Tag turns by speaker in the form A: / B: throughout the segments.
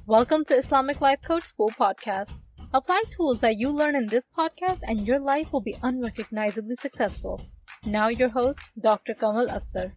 A: Welcome to Islamic Life Coach School podcast. Apply tools that you learn in this podcast and your life will be unrecognizably successful. Now your host, Dr. Kamal Akhtar.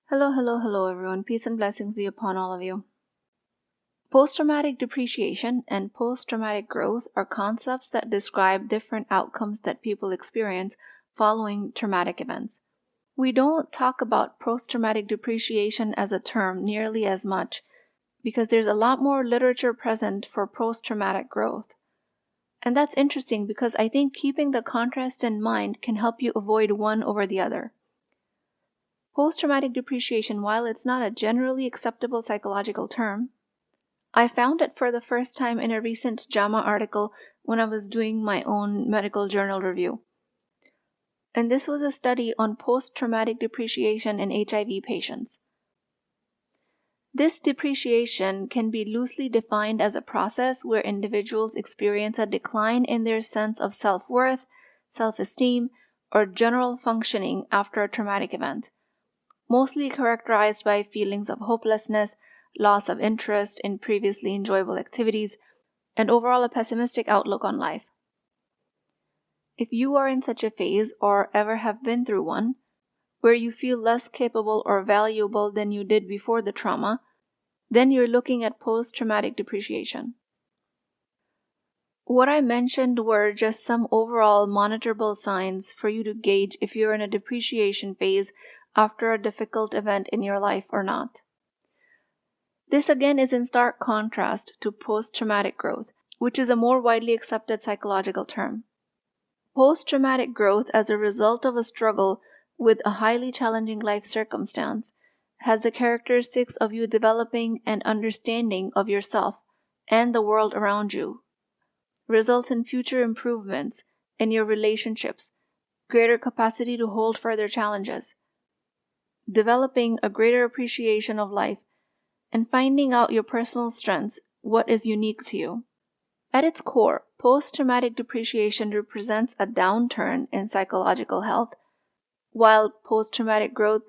B: Hello everyone. Peace and blessings be upon all of you. Post traumatic depreciation and post traumatic growth are concepts that describe different outcomes that people experience following traumatic events. We don't talk about post traumatic depreciation as a term nearly as much because there's a lot more literature present for post traumatic growth. And that's interesting because I think keeping the contrast in mind can help you avoid one over the other. Post-traumatic depreciation, while it's not a generally acceptable psychological term, I found it for the first time in a recent JAMA article when I was doing my own medical journal review. And this was a study on post-traumatic depreciation in HIV patients. This depreciation can be loosely defined as a process where individuals experience a decline in their sense of self-worth, self-esteem, or general functioning after a traumatic event, mostly characterized by feelings of hopelessness, loss of interest in previously enjoyable activities, and overall a pessimistic outlook on life. If you are in such a phase or ever have been through one, where you feel less capable or valuable than you did before the trauma, then you're looking at post-traumatic depreciation. What I mentioned were just some overall monitorable signs for you to gauge if you're in a depreciation phase after a difficult event in your life or not. This again is in stark contrast to post-traumatic growth, which is a more widely accepted psychological term. Post-traumatic growth as a result of a struggle with a highly challenging life circumstance has the characteristics of you developing an understanding of yourself and the world around you, results in future improvements in your relationships, greater capacity to hold further challenges, developing a greater appreciation of life, and finding out your personal strengths, what is unique to you. At its core, post-traumatic depreciation represents a downturn in psychological health, while post-traumatic growth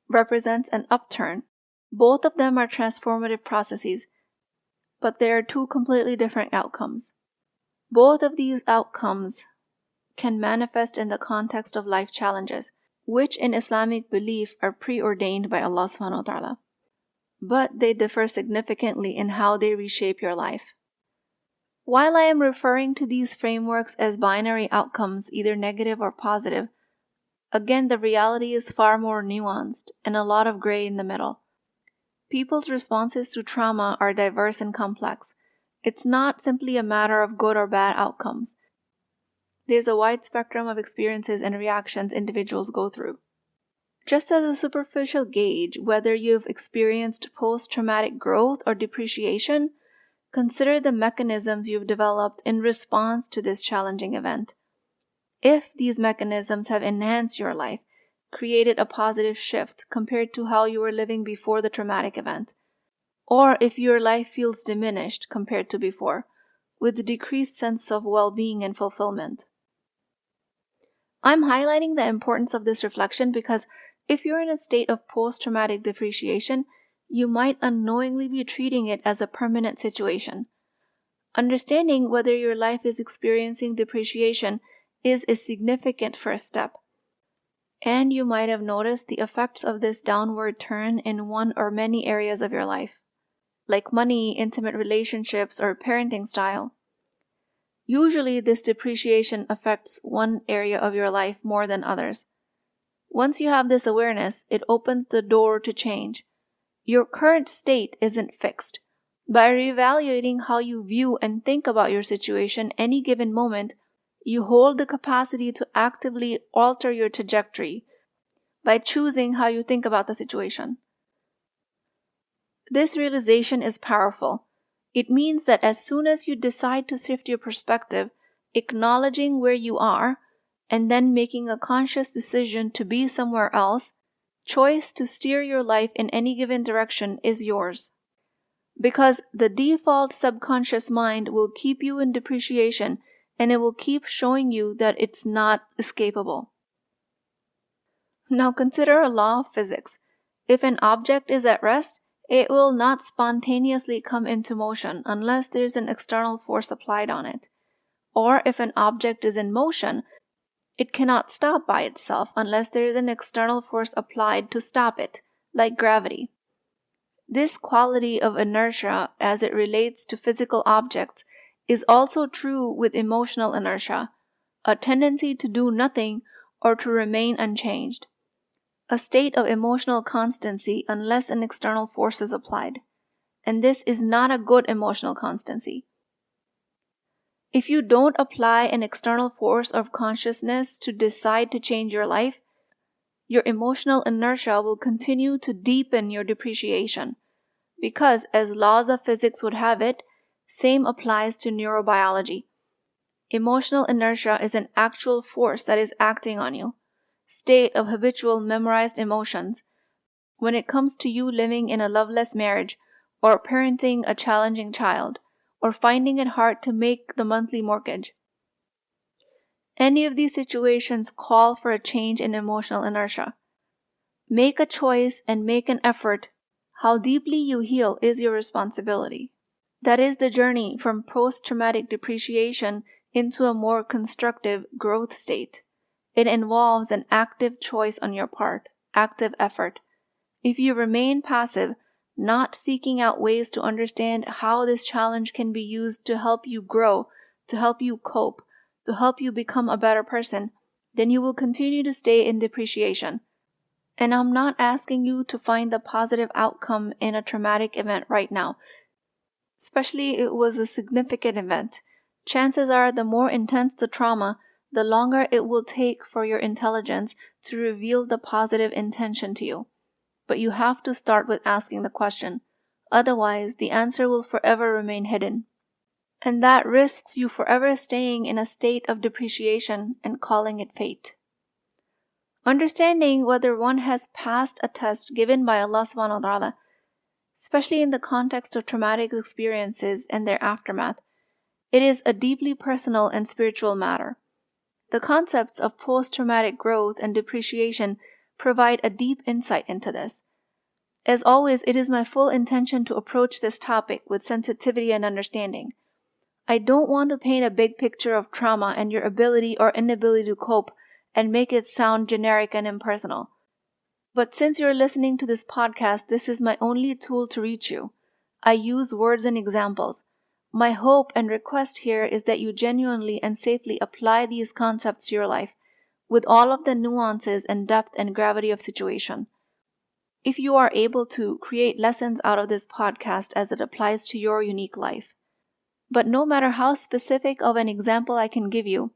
B: represents an upturn. Both of them are transformative processes, but they are two completely different outcomes. Both of these outcomes can manifest in the context of life challenges, which in Islamic belief are preordained by Allah subhanahu wa ta'ala. But they differ significantly in how they reshape your life. While I am referring to these frameworks as binary outcomes, either negative or positive, again the reality is far more nuanced and a lot of gray in the middle. People's responses to trauma are diverse and complex. It's not simply a matter of good or bad outcomes. There's a wide spectrum of experiences and reactions individuals go through. Just as a superficial gauge whether you've experienced post-traumatic growth or depreciation, consider the mechanisms you've developed in response to this challenging event. If these mechanisms have enhanced your life, created a positive shift compared to how you were living before the traumatic event, or if your life feels diminished compared to before, with a decreased sense of well-being and fulfillment. I'm highlighting the importance of this reflection because if you're in a state of post-traumatic depreciation, you might unknowingly be treating it as a permanent situation. Understanding whether your life is experiencing depreciation is a significant first step. And you might have noticed the effects of this downward turn in one or many areas of your life, like money, intimate relationships, or parenting style. Usually, this depreciation affects one area of your life more than others. Once you have this awareness, it opens the door to change. Your current state isn't fixed. By reevaluating how you view and think about your situation any given moment, you hold the capacity to actively alter your trajectory by choosing how you think about the situation. This realization is powerful. It means that as soon as you decide to shift your perspective, acknowledging where you are, and then making a conscious decision to be somewhere else, choice to steer your life in any given direction is yours. Because the default subconscious mind will keep you in depreciation and it will keep showing you that it's not escapable. Now consider a law of physics. If an object is at rest, It will not spontaneously come into motion unless there's an external force applied on it. Or if an object is in motion, it cannot stop by itself unless there is an external force applied to stop it, like gravity. This quality of inertia as it relates to physical objects is also true with emotional inertia, a tendency to do nothing or to remain unchanged, a state of emotional constancy unless an external force is applied. And this is not a good emotional constancy. If you don't apply an external force of consciousness to decide to change your life, your emotional inertia will continue to deepen your depreciation. Because, as laws of physics would have it, same applies to neurobiology. Emotional inertia is an actual force that is acting on you, state of habitual memorized emotions, when it comes to you living in a loveless marriage, or parenting a challenging child, or finding it hard to make the monthly mortgage. Any of these situations call for a change in emotional inertia. Make a choice and make an effort. How deeply you heal is your responsibility. That is the journey from post-traumatic depreciation into a more constructive growth state. It involves an active choice on your part, active effort. If you remain passive, not seeking out ways to understand how this challenge can be used to help you grow, to help you cope, to help you become a better person, then you will continue to stay in depreciation. And I'm not asking you to find the positive outcome in a traumatic event right now. Especially if it was a significant event. Chances are the more intense the trauma, the longer it will take for your intelligence to reveal the positive intention to you. But you have to start with asking the question. Otherwise, the answer will forever remain hidden. And that risks you forever staying in a state of depreciation and calling it fate. Understanding whether one has passed a test given by Allah subhanahu wa ta'ala, especially in the context of traumatic experiences and their aftermath, it is a deeply personal and spiritual matter. The concepts of post-traumatic growth and depreciation provide a deep insight into this. As always, it is my full intention to approach this topic with sensitivity and understanding. I don't want to paint a big picture of trauma and your ability or inability to cope and make it sound generic and impersonal. But since you're listening to this podcast, this is my only tool to reach you. I use words and examples. My hope and request here is that you genuinely and safely apply these concepts to your life, with all of the nuances and depth and gravity of situation. If you are able to, create lessons out of this podcast as it applies to your unique life. But no matter how specific of an example I can give you,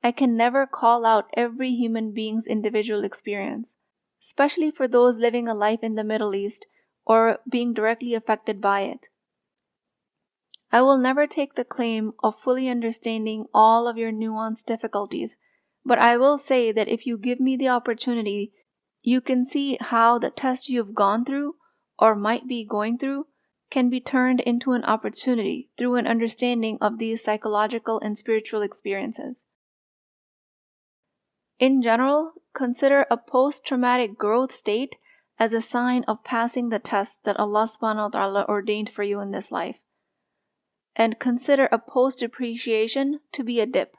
B: I can never call out every human being's individual experience, especially for those living a life in the Middle East or being directly affected by it. I will never take the claim of fully understanding all of your nuanced difficulties, but I will say that if you give me the opportunity, you can see how the test you've gone through, or might be going through, can be turned into an opportunity through an understanding of these psychological and spiritual experiences. In general, consider a post-traumatic growth state as a sign of passing the test that Allah subhanahu wa ta'ala ordained for you in this life. And consider a post-depreciation to be a dip.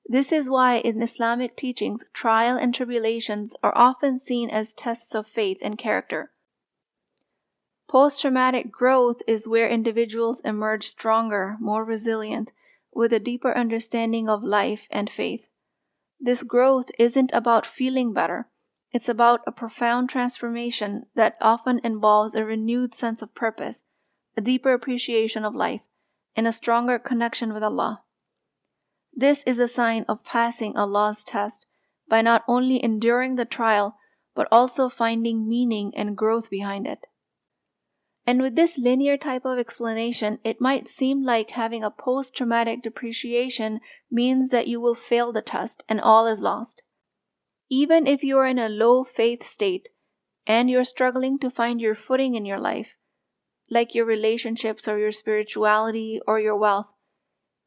B: This is why in Islamic teachings, trial and tribulations are often seen as tests of faith and character. Post-traumatic growth is where individuals emerge stronger, more resilient, with a deeper understanding of life and faith. This growth isn't about feeling better. It's about a profound transformation that often involves a renewed sense of purpose, a deeper appreciation of life, and a stronger connection with Allah. This is a sign of passing Allah's test by not only enduring the trial, but also finding meaning and growth behind it. And with this linear type of explanation, it might seem like having a post-traumatic depreciation means that you will fail the test and all is lost. Even if you are in a low faith state and you're struggling to find your footing in your life, like your relationships or your spirituality or your wealth,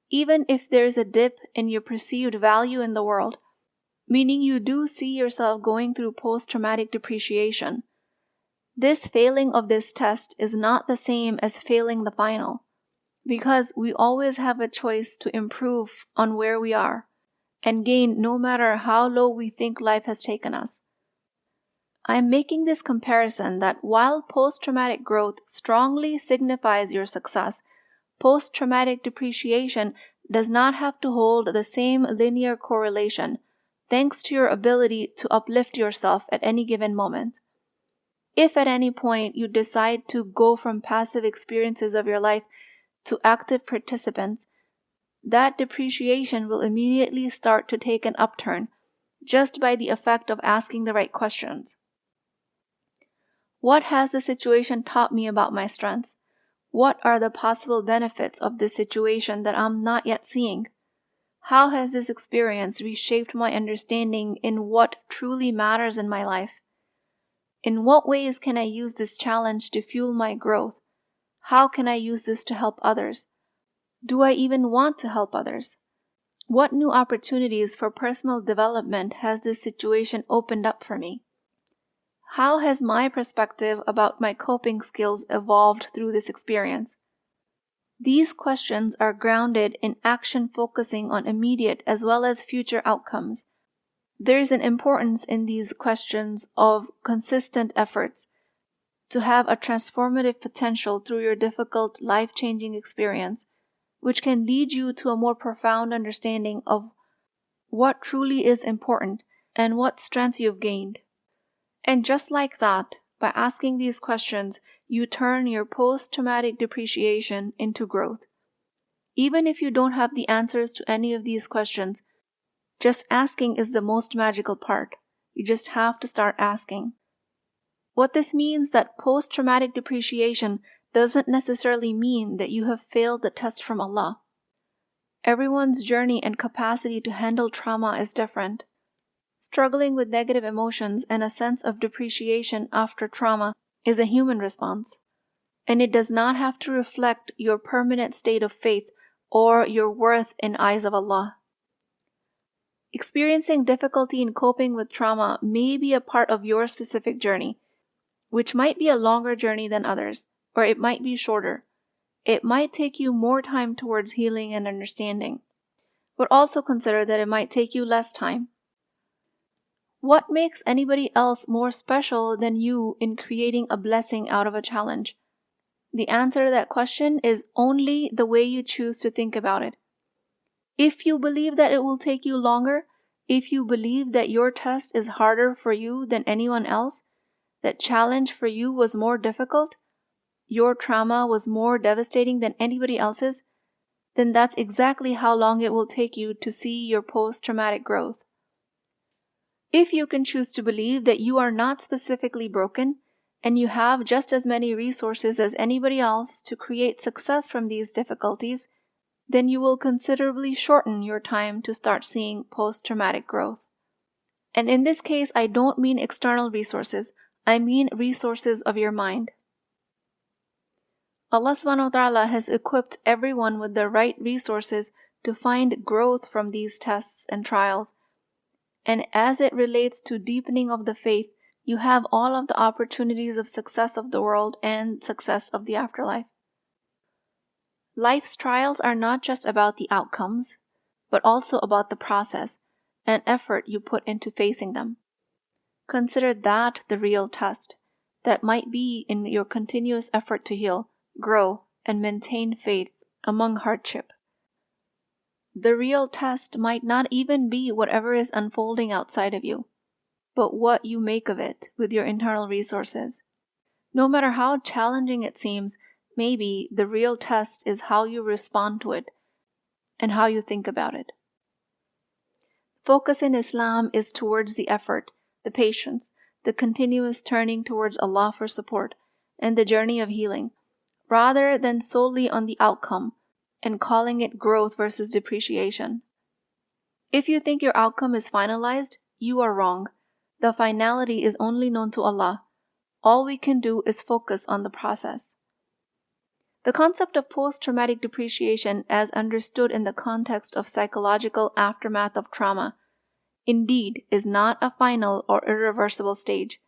B: even if there's a dip in your perceived value in the world, meaning you do see yourself going through post-traumatic depreciation, This failing of this test is not the same as failing the final, because we always have a choice to improve on where we are and gain no matter how low we think life has taken us. I am making this comparison that while post-traumatic growth strongly signifies your success, post-traumatic depreciation does not have to hold the same linear correlation, thanks to your ability to uplift yourself at any given moment. If at any point you decide to go from passive experiences of your life to active participants, that depreciation will immediately start to take an upturn just by the effect of asking the right questions. What has the situation taught me about my strengths? What are the possible benefits of this situation that I'm not yet seeing? How has this experience reshaped my understanding in what truly matters in my life? In what ways can I use this challenge to fuel my growth? How can I use this to help others? Do I even want to help others? What new opportunities for personal development has this situation opened up for me? How has my perspective about my coping skills evolved through this experience? These questions are grounded in action focusing on immediate as well as future outcomes. There is an importance in these questions of consistent efforts to have a transformative potential through your difficult, life-changing experience, which can lead you to a more profound understanding of what truly is important and what strength you've gained. And just like that, by asking these questions, you turn your post-traumatic depreciation into growth. Even if you don't have the answers to any of these questions, just asking is the most magical part. You just have to start asking. What this means that post-traumatic depreciation doesn't necessarily mean that you have failed the test from Allah. Everyone's journey and capacity to handle trauma is different. Struggling with negative emotions and a sense of depreciation after trauma is a human response, and it does not have to reflect your permanent state of faith or your worth in eyes of Allah. Experiencing difficulty in coping with trauma may be a part of your specific journey, which might be a longer journey than others, or it might be shorter. It might take you more time towards healing and understanding, but also consider that it might take you less time. What makes anybody else more special than you in creating a blessing out of a challenge? The answer to that question is only the way you choose to think about it. If you believe that it will take you longer, if you believe that your test is harder for you than anyone else, that challenge for you was more difficult, your trauma was more devastating than anybody else's, then that's exactly how long it will take you to see your post-traumatic growth. If you can choose to believe that you are not specifically broken, and you have just as many resources as anybody else to create success from these difficulties, then you will considerably shorten your time to start seeing post-traumatic growth. And in this case, I don't mean external resources, I mean resources of your mind. Allah subhanahu wa ta'ala has equipped everyone with the right resources to find growth from these tests and trials. And as it relates to deepening of the faith, you have all of the opportunities of success of the world and success of the afterlife. Life's trials are not just about the outcomes, but also about the process and effort you put into facing them. Consider that the real test that might be in your continuous effort to heal, grow, and maintain faith among hardship. The real test might not even be whatever is unfolding outside of you, but what you make of it with your internal resources. No matter how challenging it seems, maybe the real test is how you respond to it and how you think about it. Focus in Islam is towards the effort, the patience, the continuous turning towards Allah for support, and the journey of healing, rather than solely on the outcome and calling it growth versus depreciation. If you think your outcome is finalized, you are wrong. The finality is only known to Allah. All we can do is focus on the process. The concept of post-traumatic depreciation, as understood in the context of psychological aftermath of trauma, indeed is not a final or irreversible stage.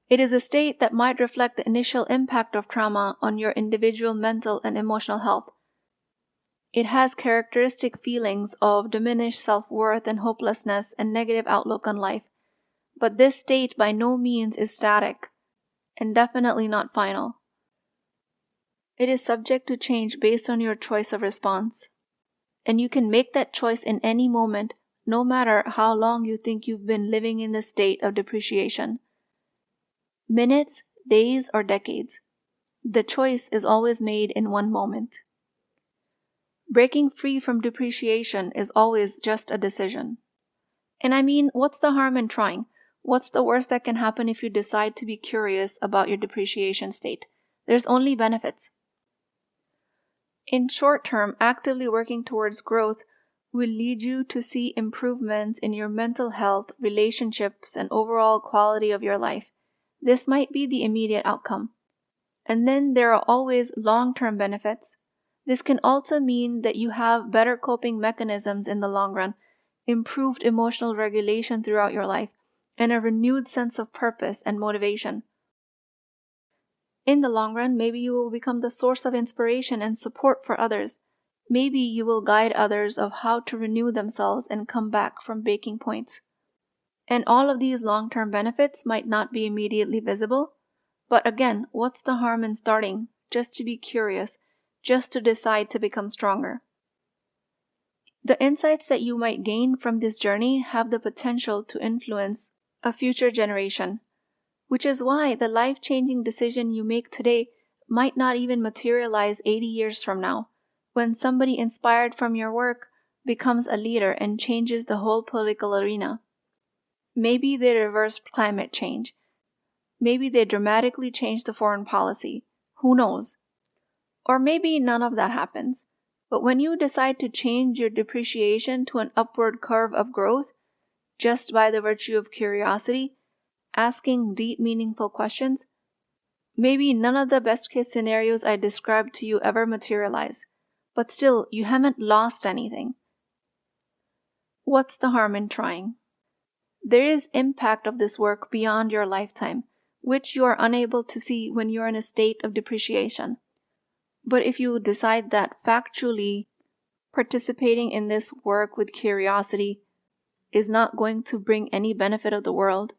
B: It is a state that might reflect the initial impact of trauma on your individual mental and emotional health. It has characteristic feelings of diminished self-worth and hopelessness and negative outlook on life. But this state by no means is static, and definitely not final. It is subject to change based on your choice of response. And you can make that choice in any moment, no matter how long you think you've been living in the state of depreciation. Minutes, days, or decades. The choice is always made in one moment. Breaking free from depreciation is always just a decision. And I mean, what's the harm in trying? What's the worst that can happen if you decide to be curious about your depreciation state? There's only benefits. In short term, actively working towards growth will lead you to see improvements in your mental health, relationships, and overall quality of your life. This might be the immediate outcome. And then there are always long-term benefits. This can also mean that you have better coping mechanisms in the long run, improved emotional regulation throughout your life, and a renewed sense of purpose and motivation. In the long run, maybe you will become the source of inspiration and support for others. Maybe you will guide others of how to renew themselves and come back from breaking points. And all of these long-term benefits might not be immediately visible, but again, what's the harm in starting just to be curious, just to decide to become stronger? The insights that you might gain from this journey have the potential to influence a future generation, which is why the life-changing decision you make today might not even materialize 80 years from now, when somebody inspired from your work becomes a leader and changes the whole political arena. Maybe they reverse climate change. Maybe they dramatically change the foreign policy. Who knows? Or maybe none of that happens. But when you decide to change your depreciation to an upward curve of growth, just by the virtue of curiosity, asking deep, meaningful questions, maybe none of the best-case scenarios I described to you ever materialize. But still, you haven't lost anything. What's the harm in trying? There is impact of this work beyond your lifetime, which you are unable to see when you are in a state of depreciation. But if you decide that factually participating in this work with curiosity is not going to bring any benefit of the world,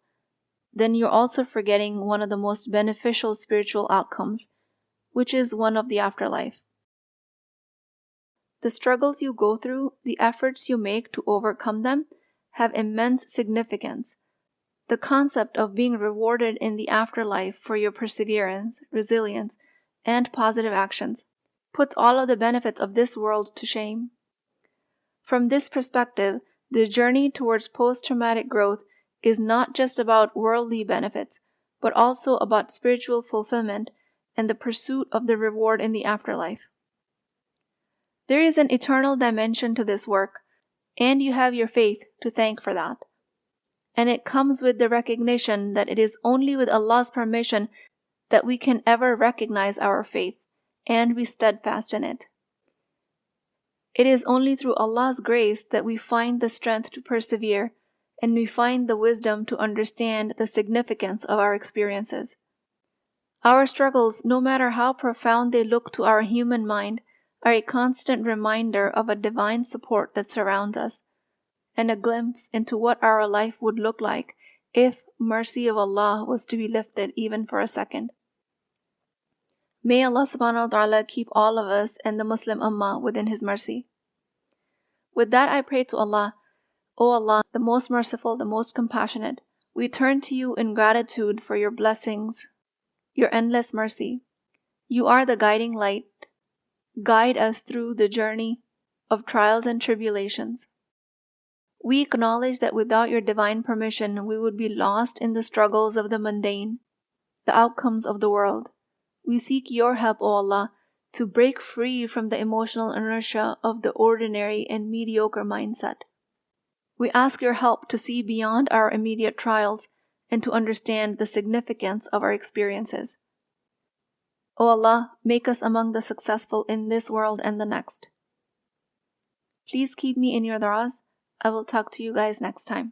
B: then you're also forgetting one of the most beneficial spiritual outcomes, which is one of the afterlife. The struggles you go through, the efforts you make to overcome them, have immense significance. The concept of being rewarded in the afterlife for your perseverance, resilience, and positive actions puts all of the benefits of this world to shame. From this perspective, the journey towards post-traumatic growth is not just about worldly benefits, but also about spiritual fulfillment and the pursuit of the reward in the afterlife. There is an eternal dimension to this work, and you have your faith to thank for that. And it comes with the recognition that it is only with Allah's permission that we can ever recognize our faith and be steadfast in it. It is only through Allah's grace that we find the strength to persevere and we find the wisdom to understand the significance of our experiences. Our struggles, no matter how profound they look to our human mind, are a constant reminder of a divine support that surrounds us, and a glimpse into what our life would look like if mercy of Allah was to be lifted even for a second. May Allah subhanahu wa ta'ala keep all of us and the Muslim Ummah within His mercy. With that, I pray to Allah, O Allah, the most merciful, the most compassionate, we turn to you in gratitude for your blessings, your endless mercy. You are the guiding light. Guide us through the journey of trials and tribulations. We acknowledge that without your divine permission, we would be lost in the struggles of the mundane, the outcomes of the world. We seek your help, O Allah, to break free from the emotional inertia of the ordinary and mediocre mindset. We ask your help to see beyond our immediate trials and to understand the significance of our experiences. O Allah, make us among the successful in this world and the next. Please keep me in your du'as. I will talk to you guys next time.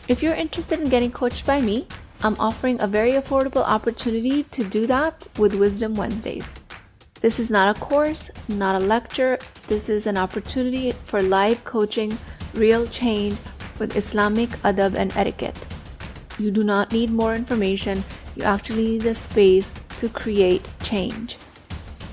B: If you're interested in getting coached by me, I'm offering a very affordable opportunity to do that with Wisdom Wednesdays. This is not a course, not a lecture. This is an opportunity for live coaching, real change with Islamic adab and etiquette. You do not need more information. You actually need a space to create change.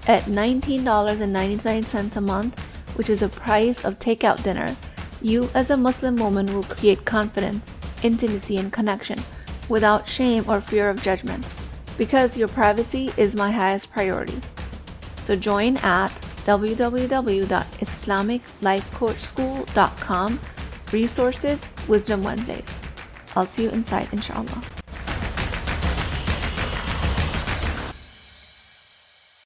B: At $19.99 a month, which is the price of takeout dinner, you as a Muslim woman will create confidence, intimacy, and connection without shame or fear of judgment, because your privacy is my highest priority. So join at www.islamiclifecoachschool.com, resources, Wisdom Wednesdays. I'll see you inside, inshallah.